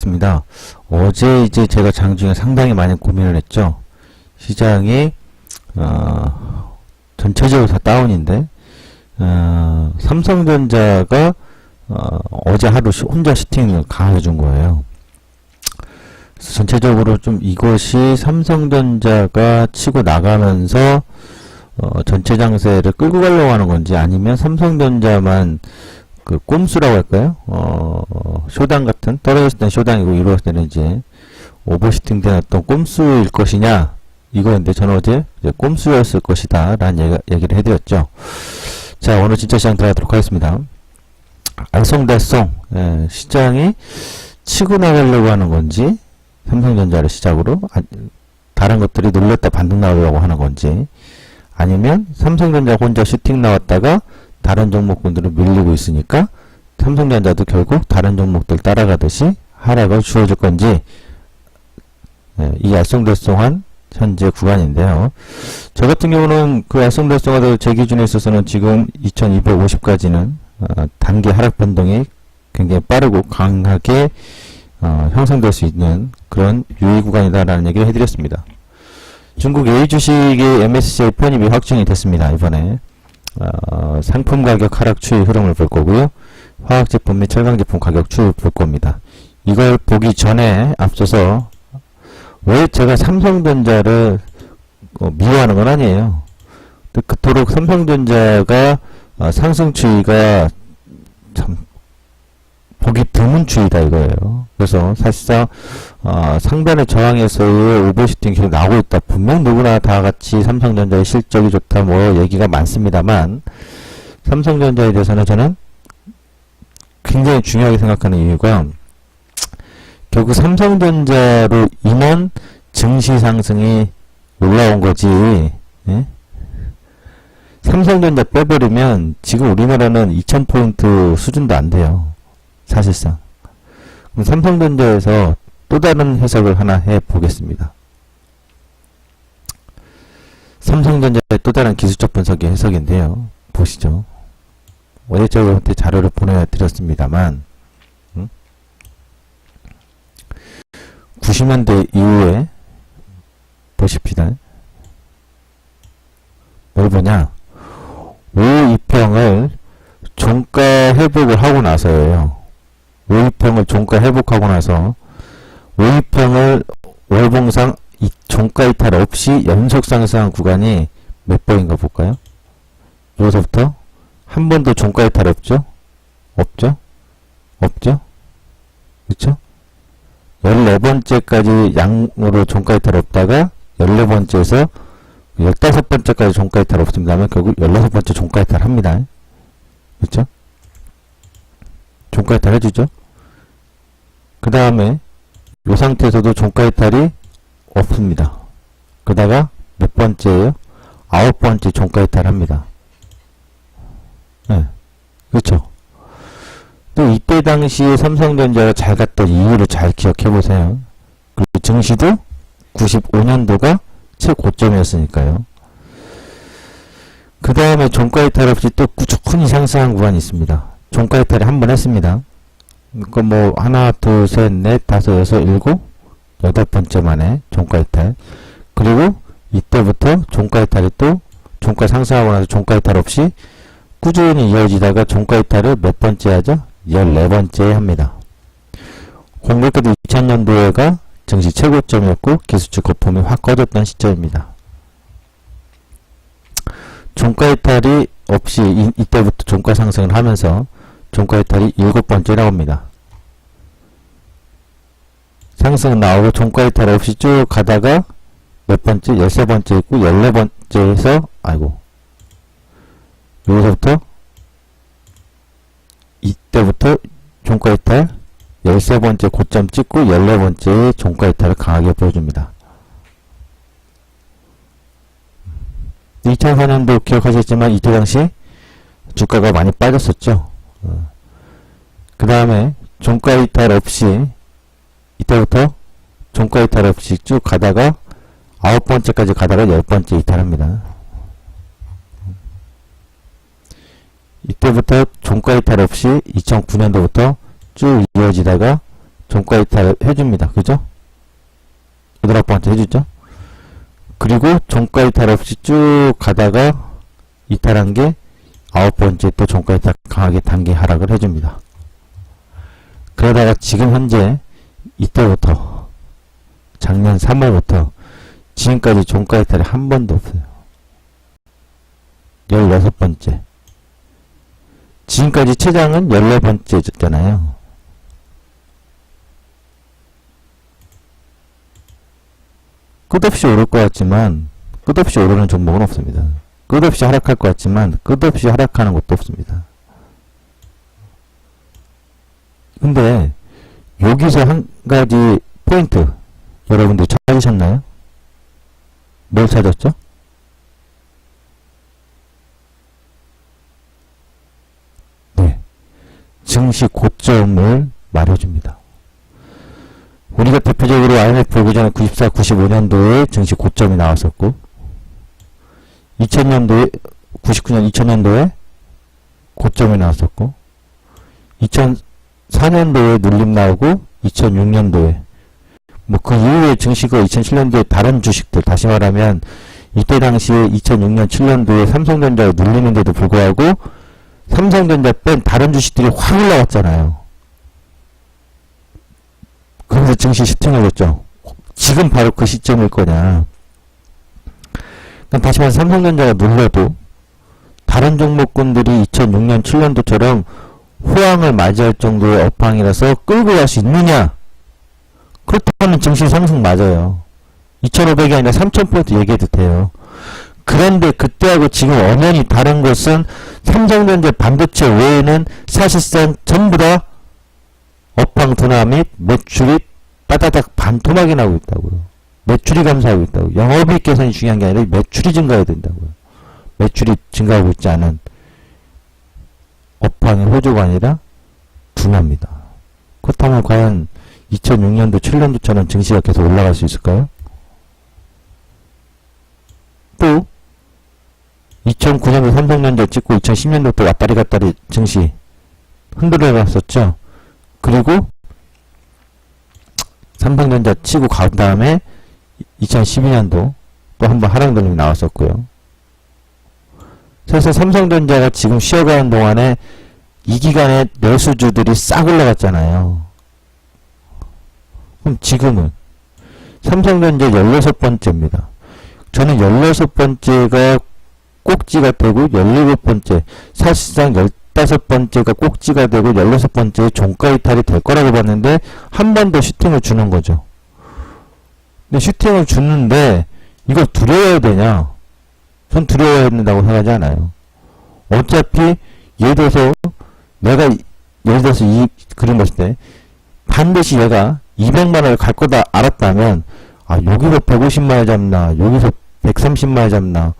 들어가겠습니다. 어제 이제 제가 장중에 상당히 많이 고민을 했죠. 시장이 전체적으로 다 다운인데 삼성전자가 어제 하루 혼자 슈팅을 강하게 준 거예요. 그래서 전체적으로 좀 이것이 삼성전자가 치고 나가면서 전체 장세를 끌고 가려고 하는 건지, 아니면 삼성전자만 그 꼼수라고 할까요? 쇼당 같은, 떨어졌을 때는 쇼당이고 이루었을 때는 이제 오버슈팅 된 어떤 꼼수일 것이냐, 이거였는데 저는 어제 이제 꼼수였을 것이다 라는 얘기를 해드렸죠. 자, 오늘 진짜 시장 들어가도록 하겠습니다. 알쏭달쏭, 시장이 치고 나가려고 하는 건지, 삼성전자를 시작으로 다른 것들이 놀렸다 반등 나오려고 하는 건지, 아니면 삼성전자 혼자 슈팅 나왔다가 다른 종목군들을 밀리고 있으니까 삼성전자도 결국 다른 종목들 따라가듯이 하락을 주어줄 건지, 이 알쏭달쏭한 현재 구간인데요. 저 같은 경우는 그 알쏭달쏭하다 제 기준에 있어서는 지금 2250까지는 단기 하락 변동이 굉장히 빠르고 강하게 형성될 수 있는 그런 유의 구간이다라는 얘기를 해드렸습니다. 중국 A 주식의 MSCI 편입이 확정이 됐습니다. 이번에 상품 가격 하락 추이 흐름을 볼 거고요. 화학 제품 및 철강 제품 가격 추이를 볼 겁니다. 이걸 보기 전에 앞서서 왜 제가 삼성전자를 미워하는 건 아니에요. 그토록 삼성전자가 상승 추이가 참 보기 드문 추이다 이거예요. 그래서 사실상 상단의 저항에서의 오버슈팅 계속 나오고 있다. 분명 누구나 다 같이 삼성전자의 실적이 좋다 뭐 얘기가 많습니다만, 삼성전자에 대해서는 저는 굉장히 중요하게 생각하는 이유가, 결국 삼성전자로 인한 증시 상승이 올라온 거지, 삼성전자 빼버리면 지금 우리나라는 2000포인트 수준도 안 돼요. 사실상. 그럼 삼성전자에서 또 다른 해석을 하나 해보겠습니다. 삼성전자의 또 다른 기술적 분석의 해석인데요. 보시죠. 어제 저한테 자료를 보내드렸습니다만, 90년대 이후에 보십시다. 뭘 보냐? 5.2평을 종가 회복을 하고 나서예요. 5.2평을 종가 회복하고 나서 5.2평을 월봉상 종가 이탈 없이 연속 상승한 구간이 몇 번인가 볼까요? 여기서부터 한 번도 종가 이탈 없죠? 없죠? 없죠? 그쵸? 14번째까지 양으로 종가 이탈 없다가 14번째에서 15번째까지 종가 이탈 없습니다만 결국 16번째 종가 이탈 합니다. 그쵸? 종가 이탈 해주죠? 그 다음에 이 상태에서도 종가 이탈이 없습니다. 그러다가 몇 번째예요? 9번째 종가 이탈 합니다. 그렇죠? 또 이때 당시에 삼성전자가 잘 갔던 이유를 잘 기억해 보세요. 그리고 증시도 95년도가 최고점이었으니까요. 그 다음에 종가 이탈 없이 또 꾸준히 상승한 구간이 있습니다. 종가 이탈을 한 번 했습니다. 그러니까 뭐 하나, 둘, 셋, 넷, 다섯, 여섯, 일곱, 8번째 만에 종가 이탈. 그리고 이때부터 종가 이탈이 또 종가 상승하고 나서 종가 이탈 없이 꾸준히 이어지다가 종가 이탈을 몇 번째 하죠? 14번째 합니다. 공교롭게도 2000년도에가 증시 최고점이었고 기술주 거품이 확 꺼졌던 시점입니다. 종가 이탈이 없이 이때부터 종가 상승을 하면서 종가 이탈이 7번째 나옵니다. 상승은 나오고 종가 이탈 없이 쭉 가다가 몇 번째? 13번째 있고 14번째에서 여기서부터 이때부터 종가 이탈 13번째 고점 찍고 14번째 종가 이탈을 강하게 보여줍니다. 2004년도 기억하셨지만 이때 당시 주가가 많이 빠졌었죠. 그 다음에 종가 이탈 없이 이때부터 종가 이탈 없이 쭉 가다가 9번째까지 가다가 10번째 이탈합니다. 이때부터 종가 이탈 없이 2009년도부터 쭉 이어지다가 종가 이탈 해줍니다. 그죠? 8번째 해주죠? 그리고 종가 이탈 없이 쭉 가다가 이탈한 게 9번째 또 종가 이탈 강하게 단기 하락을 해줍니다. 그러다가 지금 현재 이때부터 작년 3월부터 지금까지 종가 이탈이 한 번도 없어요. 16번째. 지금까지 최장은 14번째였잖아요. 끝없이 오를 것 같지만 끝없이 오르는 종목은 없습니다. 끝없이 하락할 것 같지만 끝없이 하락하는 것도 없습니다. 근데 여기서 한 가지 포인트 여러분들 찾으셨나요? 뭘 찾았죠? 네, 증시 고점을 말해줍니다. 우리가 대표적으로 IMF 불기 전에 94, 95년도에 증시 고점이 나왔었고 2000년도에 99년 2000년도에 고점이 나왔었고 2004년도에 눌림 나오고 2006년도에 뭐 그 이후에 증시가 2007년도에 다른 주식들 다시 말하면 이때 당시에 2006년 7년도에 삼성전자가 눌리는데도 불구하고 삼성전자 뺀 다른 주식들이 확 올라왔잖아요. 그래서 증시 슈팅을 했죠. 지금 바로 그 시점일 거냐. 그러니까 다시 말해서 삼성전자가 눌러도 다른 종목군들이 2006년 7년도처럼 호황을 맞이할 정도의 업황이라서 끌고 갈 수 있느냐. 그렇다면 증시 상승 맞아요. 2500이 아니라 3000포인트 얘기해도 돼요. 그런데 그때하고 지금 엄연히 다른 것은 삼성전자 반도체 외에는 사실상 전부 다 업황 둔화 및 매출이 따다닥 반토막이 나고 있다고요. 매출이 감소하고 있다고. 영업이익 개선이 중요한 게 아니라 매출이 증가해야 된다고요. 매출이 증가하고 있지 않은 업황의 호조가 아니라 둔화입니다. 그렇다면 과연 2006년도 7년도처럼 증시가 계속 올라갈 수 있을까요? 또 2009년도 삼성전자 찍고 2010년도 또 왔다리 갔다리 증시 흔들어 갔었죠. 그리고 삼성전자 치고 간 다음에 2012년도 또 한번 하락 돌림이 나왔었고요. 그래서 삼성전자가 지금 쉬어가는 동안에 이 기간에 내수주들이 싹 올라갔잖아요. 그럼 지금은 삼성전자 16번째입니다. 저는 16번째가 꼭지가 되고 17번째, 사실상 15번째가 꼭지가 되고 16번째에 종가 이탈이 될 거라고 봤는데 한 번 더 슈팅을 주는 거죠. 근데 슈팅을 주는데 이걸 두려워야 되냐? 전 두려워야 된다고 생각하지 않아요. 어차피 예를 들어서 내가 예를 들어서 이 그림 봤을 때 반드시 얘가 200만원을 갈 거다 알았다면 아 여기서 150만원 잡나 여기서 130만원 잡나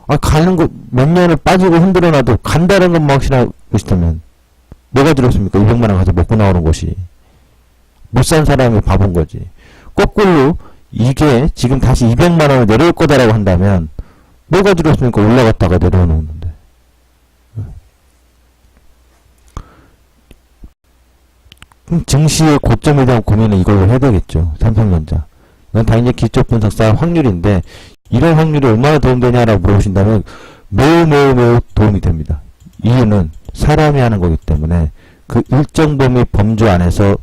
아 가는 거 몇 년을 빠지고 흔들어 놔도 간다는 것만 확실하고 있다면 뭐가 들었습니까? 200만원 가서 먹고 나오는 것이 못 산 사람이 바본 거지. 거꾸로 이게 지금 다시 200만원을 내려올 거다라고 한다면 뭐가 들었습니까? 올라갔다가 내려오는데. 그럼 증시의 고점에 대한 고민은 이걸로 해야 되겠죠. 삼성전자. 이건 당연히 기초분석사 확률인데 이런 확률이 얼마나 도움되냐라고 물어보신다면 매우 도움이 됩니다. 이유는 사람이 하는 거기 때문에 그 일정 범위 범주 안에서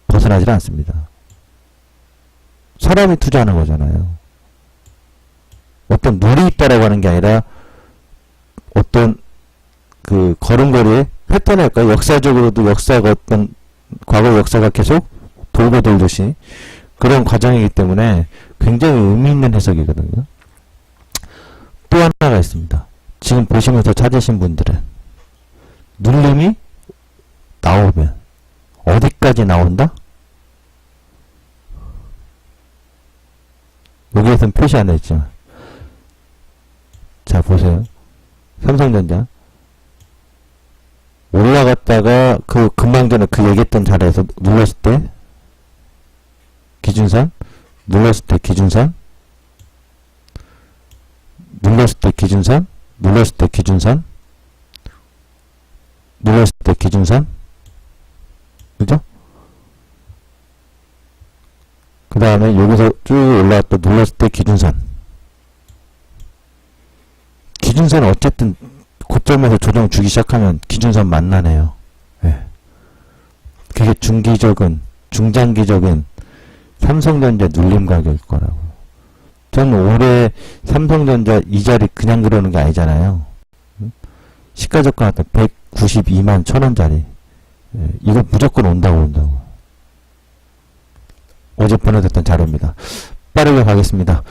벗어나질 않습니다. 사람이 투자하는 거잖아요. 어떤 룰이 있다라고 하는 게 아니라 어떤 그 걸음걸이의 패턴일까요? 역사적으로도 역사가 어떤 과거 역사가 계속 돌고 돌듯이 그런 과정이기 때문에 굉장히 의미 있는 해석이거든요. 또 하나가 있습니다. 지금 보시면서 찾으신 분들은 눌림이 나오면 어디까지 나온다? 여기에서는 표시 안 했지만 자 보세요. 삼성전자 올라갔다가 그 금방 전에 그 얘기했던 자리에서 눌렀을 때 기준선 눌렀을 때 기준선 눌렀을 때 기준선 눌렀을 때 기준선 눌렀을 때 기준선 그죠? 그 다음에 여기서 쭉 올라왔다 눌렀을 때 기준선. 기준선은 어쨌든 고점에서 조정 주기 시작하면 기준선 만나네요. 예. 그게 중장기적인 삼성전자 눌림 가격일 거라고. 저는 올해 삼성전자 이 자리 그냥 그러는 게 아니잖아요. 시가저가 나왔다 192만 1,000원짜리. 예. 이거 무조건 온다고. 어제 보내드렸던 자료입니다. 빠르게 가겠습니다.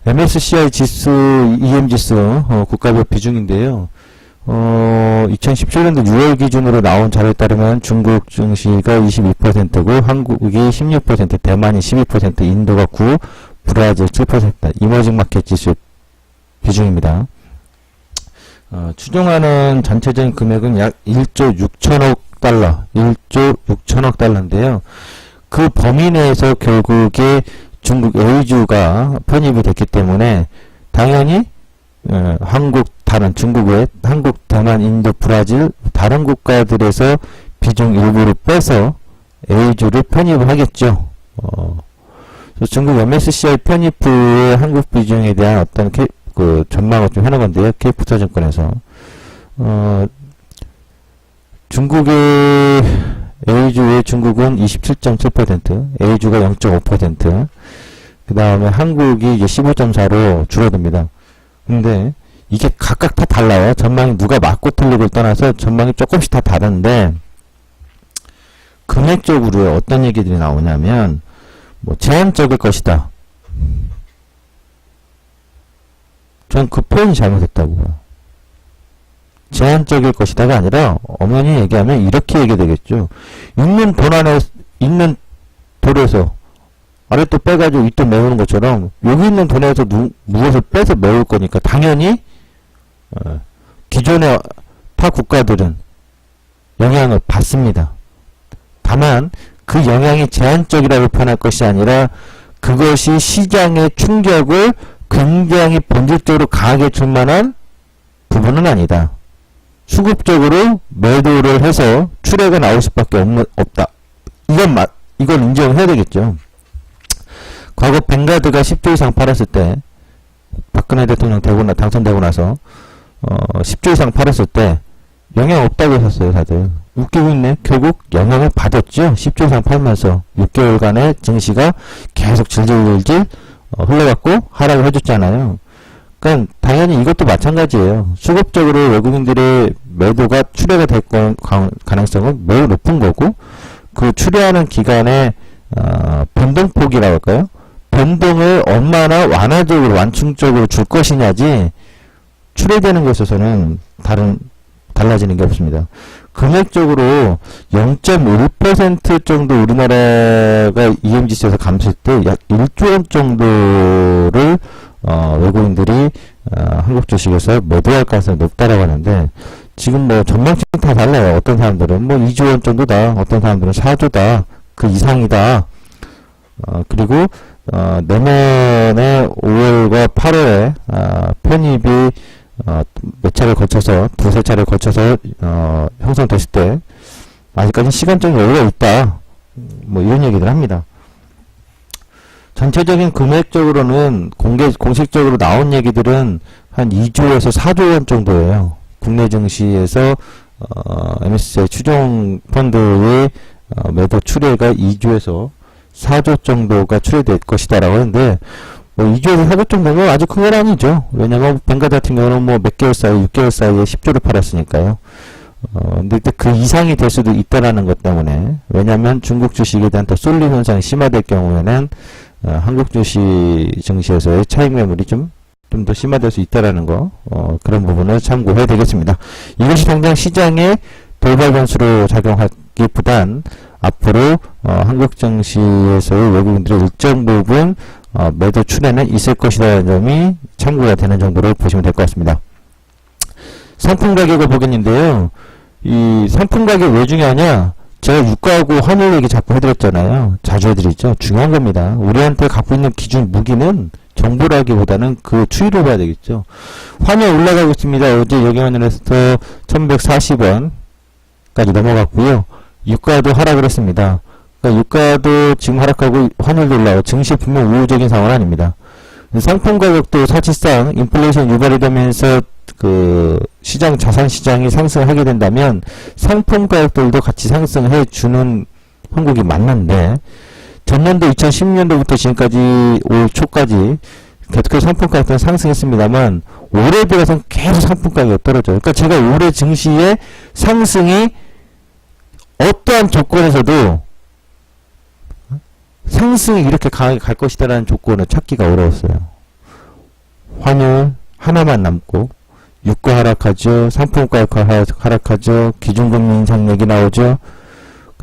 MSCI 지수, EM 지수, 국가별 비중인데요. 2017년도 6월 기준으로 나온 자료에 따르면 중국 증시가 22%고, 한국이 16%, 대만이 12%, 인도가 9%, 브라질 7%, 이머징 마켓 지수 비중입니다. 추정하는 전체적인 금액은 약 1조 6천억 달러, 1조 6천억 달러인데요. 그 범위 내에서 결국에 중국 A주가 편입이 됐기 때문에 당연히 중국의 한국, 대만, 인도, 브라질 다른 국가들에서 비중 일부를 빼서 A주를 편입을 하겠죠. 중국 MSCI 편입 후의 한국 비중에 대한 어떤 전망을 좀 해놓은 건데요. K포스터증권에서 중국의 A주의 중국은 27.7%, A주가 0.5%, 그 다음에 한국이 이제 15.4로 줄어듭니다. 근데 이게 각각 다 달라요. 전망이 누가 맞고 틀리고를 떠나서 전망이 조금씩 다 다른데, 금액적으로 어떤 얘기들이 나오냐면, 제한적일 것이다. 전 그 표현이 잘못했다고 봐요. 제한적일 것이다가 아니라 엄연히 얘기하면 이렇게 얘기되겠죠. 있는 돌에서 아래또 빼가지고 윗돈 메우는 것처럼 여기 있는 돈에서 무엇을 빼서 메울 거니까 당연히 기존의 타 국가들은 영향을 받습니다. 다만 그 영향이 제한적이라고 표현할 것이 아니라 그것이 시장의 충격을 굉장히 본질적으로 강하게 줄 만한 부분은 아니다. 수급적으로 매도를 해서 출회가 나올 수밖에 없다. 이걸 인정을 해야 되겠죠. 과거 뱅가드가 10조 이상 팔았을 때, 박근혜 대통령 당선되고 나서 10조 이상 팔았을 때 영향 없다고 했었어요, 다들. 웃기고 있네. 결국 영향을 받았죠. 10조 이상 팔면서 6개월간의 증시가 계속 질질질질 흘러갔고 하락을 해줬잖아요. 그러니까 당연히 이것도 마찬가지예요. 수급적으로 외국인들의 매도가 출회가 될 가능성은 매우 높은 거고, 그 출회하는 기간에 변동폭이라고 할까요? 변동을 얼마나 완화적으로 완충적으로 줄 것이냐지 출회되는 것에 있어서는 달라지는 게 없습니다. 금액적으로 0.1% 정도 우리나라가 EMGC에서 감소했을 때 약 1조 원 정도를 외국인들이 한국 주식에서 매도할 가능성이 높다라고 하는데, 지금 전망치는 다 달라요. 어떤 사람들은 2조 원 정도다, 어떤 사람들은 4조다, 그 이상이다. 그리고 내년에 5월과 8월에 편입이 몇 차례 거쳐서, 두세 차례 거쳐서 형성됐을 때 아직까지 시간적인 여유가 있다, 이런 얘기를 합니다. 전체적인 금액적으로는 공식적으로 나온 얘기들은 한 2조에서 4조 원 정도예요. 국내 증시에서 MSCI 추종 펀드의 매도 출회가 2조에서 4조 정도가 출회될 것이다라고 하는데, 2조에서 4조 정도면 아주 큰 건 아니죠. 왜냐면 뱅가드 같은 경우는 몇 개월 사이, 6개월 사이에 10조를 팔았으니까요. 근데 그 이상이 될 수도 있다라는 것 때문에, 왜냐면 중국 주식에 대한 더 쏠림 현상이 심화될 경우에는 한국 주식 증시에서의 차익 매물이 좀 더 심화될 수 있다라는 거, 그런 부분을 참고해야 되겠습니다. 이것이 당장 시장의 돌발 변수로 작용하기보단 앞으로 한국 증시에서의 외국인들의 일정 부분 매도 출회는 있을 것이라는 점이 참고가 되는 정도로 보시면 될 것 같습니다. 상품 가격을 보겠는데요. 이 상품 가격 왜 중요하냐? 제가 유가하고 환율 얘기 자꾸 해드렸잖아요. 자주 해드리죠. 중요한 겁니다. 우리한테 갖고 있는 기준 무기는 정보라기보다는 그 추이를 봐야 되겠죠. 환율 올라가고 있습니다. 어제 여기만에서 1140원까지 넘어갔고요. 유가도 하락을 했습니다. 그러니까 유가도 지금 하락하고 환율도 올라가고 증시 분명 우호적인 상황은 아닙니다. 상품 가격도 사실상 인플레이션 유발이 되면서 그 시장 자산 시장이 상승하게 된다면 상품 가격들도 같이 상승해 주는 형국이 맞는데 전년도 2010년도부터 지금까지 올 초까지 계속해서 상품 가격은 상승했습니다만 올해 들어서는 계속 상품 가격이 떨어져요. 그러니까 제가 올해 증시의 상승이 어떠한 조건에서도 상승이 이렇게 강하게 갈 것이다라는 조건을 찾기가 어려웠어요. 환율 하나만 남고 유가 하락하죠. 상품 가격 하락하죠. 기준금리 인상 얘기 나오죠.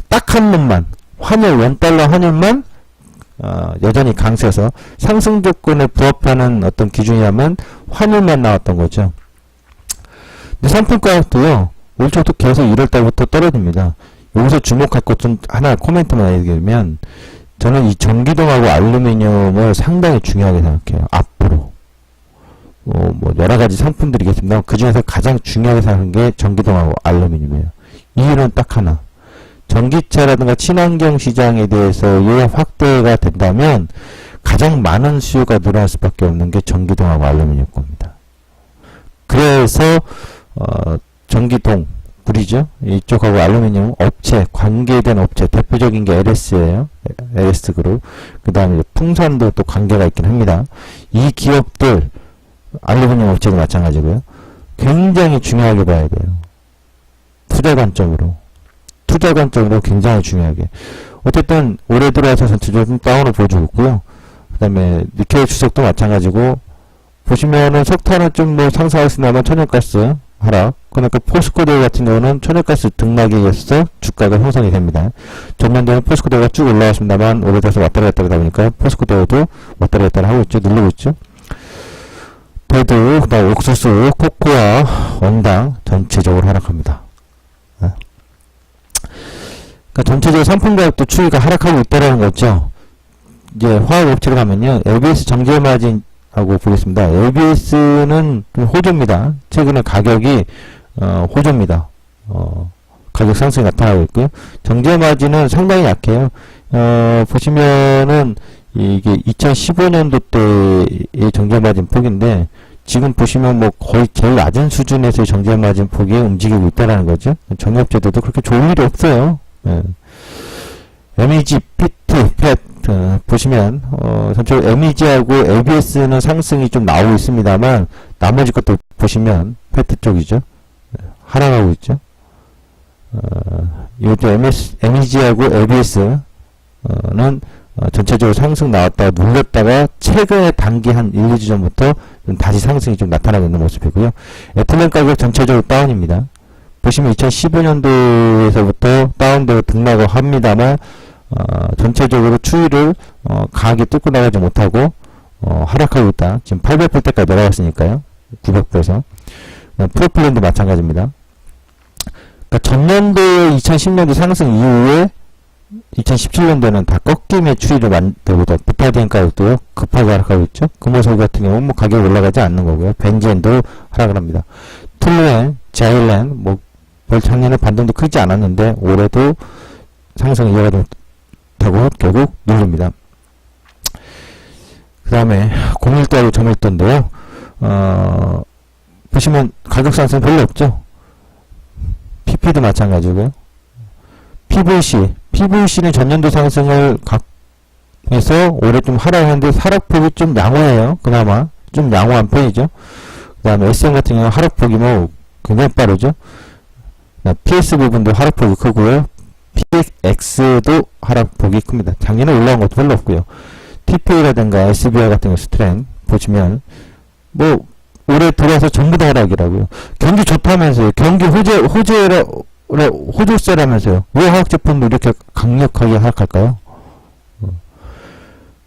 딱 한 놈만 환율 원달러 환율만 여전히 강세여서 상승 조건에 부합하는 어떤 기준이라면 환율만 나왔던 거죠. 근데 상품 가격도요. 올 초부터 계속 1월달부터 떨어집니다. 여기서 주목할 것 좀 하나 코멘트만 해드리면 저는 이 전기동하고 알루미늄을 상당히 중요하게 생각해요. 앞으로 뭐 여러가지 상품들이 있겠습니다. 그 중에서 가장 중요하게 생각하는 게 전기동하고 알루미늄이에요. 이유는 딱 하나. 전기차라든가 친환경 시장에 대해서의 확대가 된다면 가장 많은 수요가 늘어날 수밖에 없는 게 전기동하고 알루미늄 겁니다. 그래서 전기동 불이죠. 이쪽하고 알루미늄 업체 관계된 업체 대표적인 게 LS예요. LS 그룹. 그 다음에 풍산도 또 관계가 있긴 합니다. 이 기업들 알루미늄 업체도 마찬가지고요. 굉장히 중요하게 봐야 돼요. 투자 관점으로 굉장히 중요하게. 어쨌든 올해 들어와서 전체적으로 좀 다운을 보여주고 있고요. 그 다음에 니켈 주석도 마찬가지고 보시면은 석탄은 좀 뭐 상승하겠습니다만 천연가스 하락. 그러니까 포스코대 같은 경우는 천연가스 등락에 의해서 주가가 형성이 됩니다. 전년도에는 포스코대가 쭉 올라왔습니다만 올해 들어서 왔다 갔다 하다 보니까 포스코대도 왔다 갔다 하고 있죠. 누르고 있죠. 배드, 그 다음 옥수수, 코코아, 원당 전체적으로 하락합니다. 그러니까 전체적으로 상품 가격도 추이가 하락하고 있다라는 거죠. 이제 화학업체로 가면요. LBS 정제 마진하고 보겠습니다. LBS는 좀 호조입니다. 최근에 가격이 호조입니다. 가격 상승이 나타나고 있고요. 정제 마진은 상당히 약해요. 보시면은 이게 2015년도 때의 정제 마진 폭인데 지금 보시면 뭐 거의 제일 낮은 수준에서의 정제 마진 폭이 움직이고 있다라는 거죠. 정유업체들도 그렇게 좋은 일이 없어요. MEG, 피트, 펫 보시면 전체적으로 MEG하고 LBS는 상승이 좀 나오고 있습니다만 나머지 것도 보시면 페트 쪽이죠. 하락하고 있죠. 이것도 MEG하고 LBS는 전체적으로 상승 나왔다가 눌렸다가 최근에 단기 한 1, 2주 전부터 다시 상승이 좀 나타나고 있는 모습이고요. 에틸렌 가격 전체적으로 다운입니다. 보시면 2015년도에서부터 다운되고 등락을 합니다만 전체적으로 추이를 강하게 뚫고 나가지 못하고 하락하고 있다. 지금 800불대까지 내려갔으니까요. 900불에서 프로필랜도 마찬가지입니다. 그러니까 전년도에 2010년도 상승 이후에 2017년도에는 다 꺾임의 추이를 만들고 있다. 부타디엔 가격도 급하게 하락하고 있죠. 금호석 같은 경우는 뭐 가격이 올라가지 않는 거고요. 벤젠도 하락을 합니다. 툴렌, 자일렌 뭐 별 작년에 반등도 크지 않았는데 올해도 상승을 이어가지 못하고 결국 누릅니다. 그 다음에 01도하고 점일도인데요. 보시면 가격 상승 별로 없죠. PP도 마찬가지고요. PVC는 전년도 상승을 해서 올해 좀 하락했는데 하락폭이 좀 양호해요. 그나마 좀 양호한 편이죠. 그 다음에 SM 같은 경우는 하락폭이 뭐 굉장히 빠르죠. PS 부분도 하락폭이 크고요. PX도 하락폭이 큽니다. 작년에 올라온 것도 별로 없고요. TPA라든가 SBI 같은 경우 스트랜 보시면 뭐 올해 들어와서 전부 다 하락이라고요. 경기 좋다면서요. 경기 호조세라면서요. 왜 화학제품도 이렇게 강력하게 하락할까요?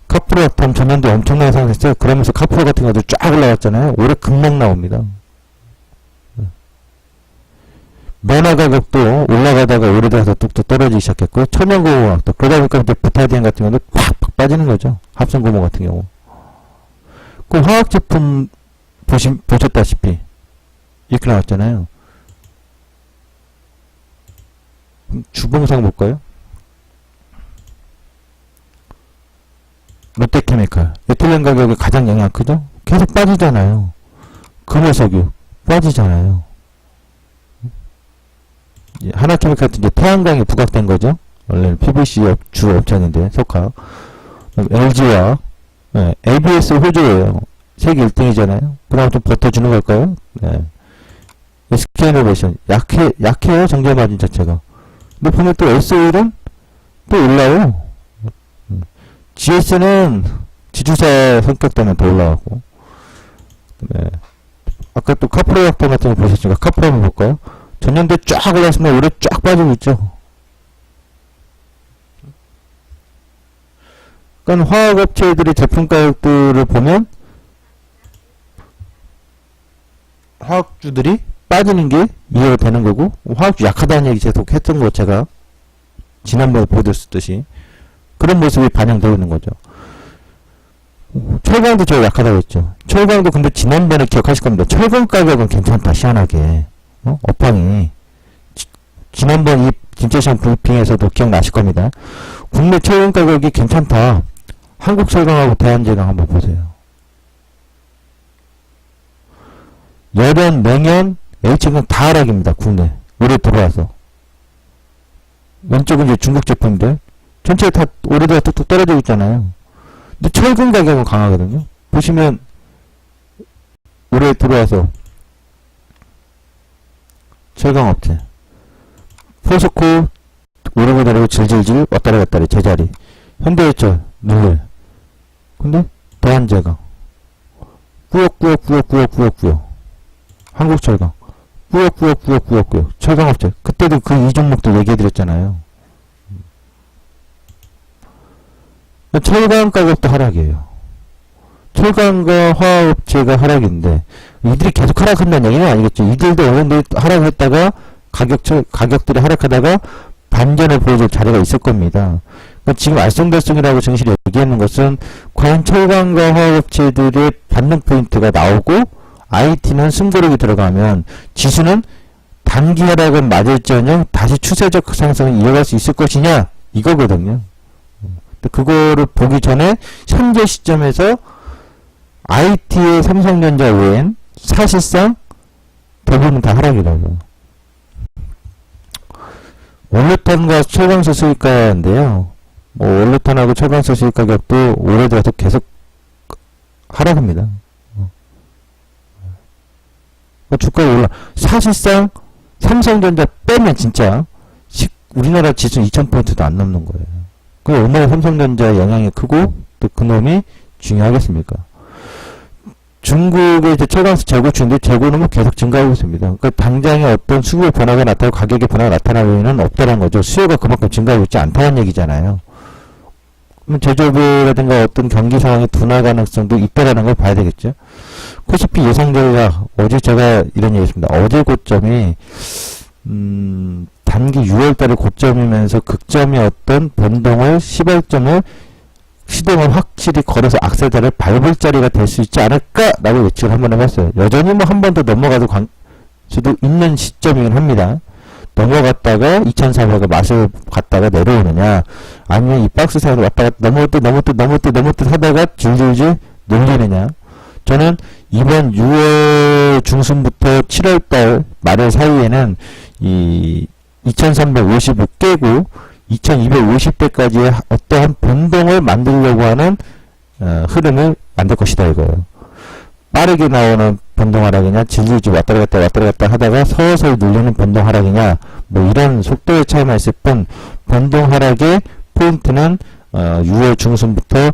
카프로탄 전년도 엄청나게 상승했어요. 그러면서 카프로 같은 것도 쫙 올라갔잖아요. 올해 급락 나옵니다. 면화 가격도 올라가다가 올해 들어서 뚝뚝 떨어지기 시작했고 천연고무학도 그러다 보니까 이제 부타디엔 같은 경우도 팍팍 빠지는 거죠. 합성고무 같은 경우. 그 화학제품 보셨다시피 이렇게 나왔잖아요. 주봉상 볼까요? 롯데케미칼, 에틸렌 가격이 가장 영향 크죠? 계속 빠지잖아요. 금호석유 빠지잖아요. 하나케미칼도 이제 태양광이 부각된 거죠. 원래는 PVC 주 업체인데 석화. LG와 ABS 호주예요. 세계 1등이잖아요. 그다음 좀 버텨주는 걸까요? 네. SK이노베이션 약해요. 정제 마진 자체가. 근데 보면 또 SO일은 또 올라요. GS는 지주사 성격 때문에 더 올라가고. 네. 아까 또 카프로 약품 같은 거 보셨으니까 카프로 한번 볼까요? 전년도에 쫙 올랐으면 올해 쫙 빠지고 있죠. 그러니까 화학업체들의 제품 가격들을 보면 화학주들이 빠지는 게 이해가 되는 거고, 화학주 약하다는 얘기 계속 했던 거 제가 지난번에 보여드렸듯이 그런 모습이 반영되어 있는 거죠. 철강도 저 약하다고 했죠. 철강도 근데 지난번에 기억하실 겁니다. 철강 가격은 괜찮다, 희한하게. 업황이. 지난번 이 진짜시장 브리핑에서도 기억나실 겁니다. 국내 철강 가격이 괜찮다. 한국철강하고 대한제강 한번 보세요. 열연, 맹연, H강 다 하락입니다. 국내. 올해 들어와서. 왼쪽은 이제 중국 제품들. 전체 다 올해도 뚝뚝 떨어지고 있잖아요. 근데 철강 가격은 강하거든요. 보시면 올해 들어와서 철강업체 포스코 오르고 내리고 질질질 왔다리 갔다리 제자리. 현대해철 누굴. 근데 대한제강 꾸역꾸역 한국철강 꾸역꾸역 철강업체. 그때도 그 이 종목도 얘기해드렸잖아요. 철강 가격도 하락이에요. 철강과 화학업체가 하락인데 이들이 계속 하락한다는 얘기는 아니겠죠. 이들도 어느 정도 하락했다가 가격들이 하락하다가 반전을 보여줄 자리가 있을 겁니다. 그러니까 지금 알쏭달쏭이라고 정실이 얘기하는 것은 과연 철강과 화학업체들의 반등 포인트가 나오고 IT는 숨고르기 들어가면 지수는 단기 하락은 맞을지언정 다시 추세적 상승을 이어갈 수 있을 것이냐 이거거든요. 그거를 보기 전에 현재 시점에서 IT의 삼성전자 외엔 사실상 대부분 다 하락이라고요. 원료탄과 철강소 수입가인데요. 원료탄하고 철강소 수입 가격도 올해 들어서 계속 하락합니다. 주가가 올라. 사실상 삼성전자 빼면 진짜 우리나라 지수 2000포인트도 안 넘는 거예요. 그 얼마나 삼성전자의 영향이 크고 또 그놈이 중요하겠습니까? 중국의 이제 철강소 재고추인데 재고는 뭐 계속 증가하고 있습니다. 그러니까 당장에 어떤 수급의 변화가 나타나고 가격의 변화가 나타나고는 없다는 거죠. 수요가 그만큼 증가하고 있지 않다는 얘기잖아요. 그럼 제조업이라든가 어떤 경기 상황의 둔화 가능성도 있다라는 걸 봐야 되겠죠. 코스피 예상대가 어제 제가 이런 얘기 했습니다. 어제 고점이 단기 6월달에 고점이면서 극점의 어떤 변동을 시발점을 시동을 확실히 걸어서 악세다를 밟을 자리가 될 수 있지 않을까라고 예측을 한번 해봤어요. 여전히 뭐 한 번 더 넘어가도 수도 있는 시점이긴 합니다. 넘어갔다가 2400을 맛을 갔다가 내려오느냐, 아니면 이 박스 사이로 왔다가 넘어뜨 하다가 줄줄줄 늘리느냐. 저는 이번 6월 중순부터 7월달 말일 사이에는 이 2350을 깨고 2250대까지의 어떠한 변동을 만들려고 하는 흐름을 만들 것이다 이거예요. 빠르게 나오는 변동 하락이냐, 질질질 왔다 갔다 하다가 서서히 눌리는 변동 하락이냐, 뭐 이런 속도의 차이만 있을 뿐 변동 하락의 포인트는 6월 중순부터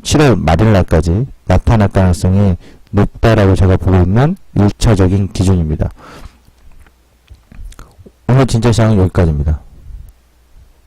7월 말일날까지 나타날 가능성이 높다라고 제가 보고 있는 1차적인 기준입니다. 오늘 진짜 시장은 여기까지입니다.